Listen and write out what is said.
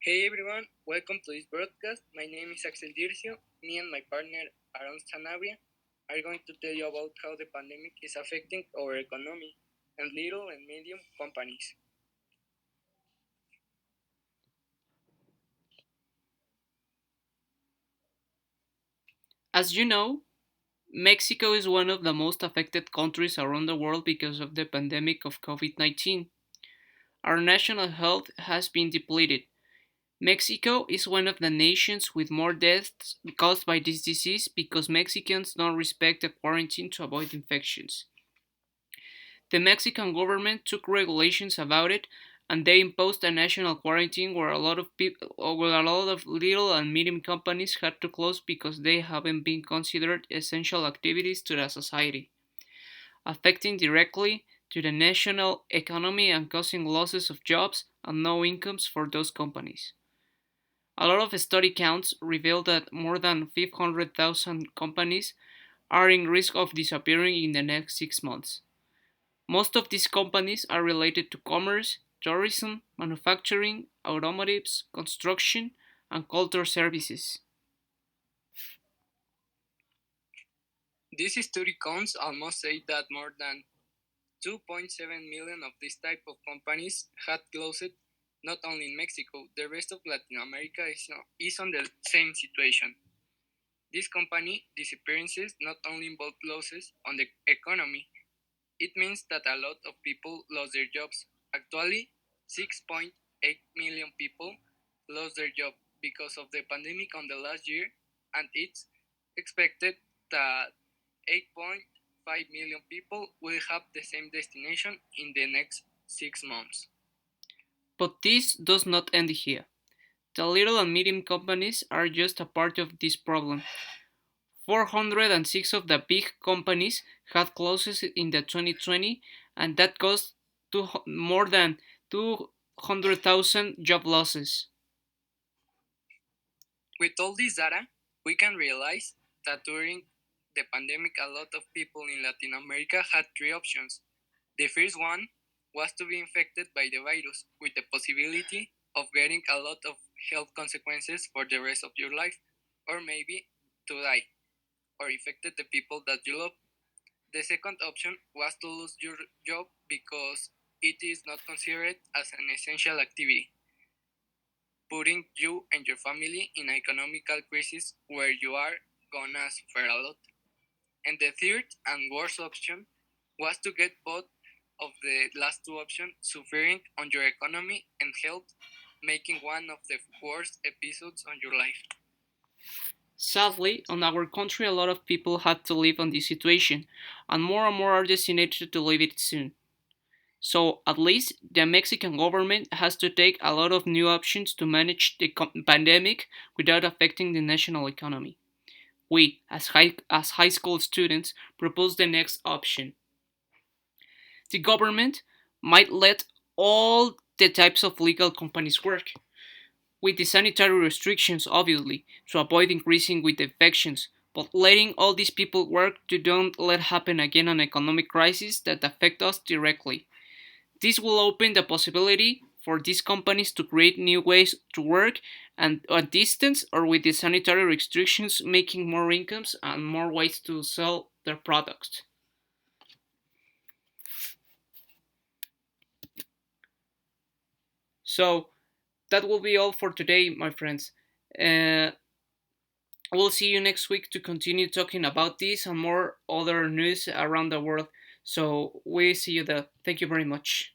Hey everyone, welcome to this broadcast. My name is Axel Dircio. Me and my partner Aaron Sanabria are going to tell you about how the pandemic is affecting our economy and little and medium companies. As you know, Mexico is one of the most affected countries around the world because of the pandemic of COVID 19. Our national health has been depleted. Mexico is one of the nations with more deaths caused by this disease because Mexicans don't respect the quarantine to avoid infections. The Mexican government took regulations about it and they imposed a national quarantine where a lot of little and medium companies had to close because they haven't been considered essential activities to the society, affecting directly to the national economy and causing losses of jobs and no incomes for those companies. A lot of study counts reveal that more than 500,000 companies are in risk of disappearing in the next 6 months. Most of these companies are related to commerce, tourism, manufacturing, automotives, construction, and culture services. This study counts almost say that more than 2.7 million of this type of companies had closed not only in Mexico, the rest of Latin America is on the same situation. This company disappearances not only involve losses on the economy. It means that a lot of people lost their jobs. Actually, 6.8 million people lost their job because of the pandemic on the last year, and it's expected that 8.5 million people will have the same destination in the next 6 months. But this does not end here. The little and medium companies are just a part of this problem. 406 of the big companies had closes in the 2020, and that caused more than 200,000 job losses. With all this data, we can realize that during the pandemic, a lot of people in Latin America had three options. The first one was to be infected by the virus with the possibility of getting a lot of health consequences for the rest of your life, or maybe to die or infected the people that you love. The second option was to lose your job because it is not considered as an essential activity, putting you and your family in an economical crisis where you are gonna suffer a lot. And the third and worst option was to get both of the last two options suffering on your economy and health, making one of the worst episodes on your life. Sadly, on our country, a lot of people had to live on this situation, and more are destined to leave it soon. So, at least the Mexican government has to take a lot of new options to manage the pandemic without affecting the national economy. We, as high school students, propose the next option. The government might let all the types of legal companies work, with the sanitary restrictions obviously, to avoid increasing with infections, but letting all these people work to don't let happen again an economic crisis that affect us directly. This will open the possibility for these companies to create new ways to work and at distance or with the sanitary restrictions making more incomes and more ways to sell their products. So that will be all for today, my friends. Uh, we'll see you next week to continue talking about this and more other news around the world. So we see you there. Thank you very much.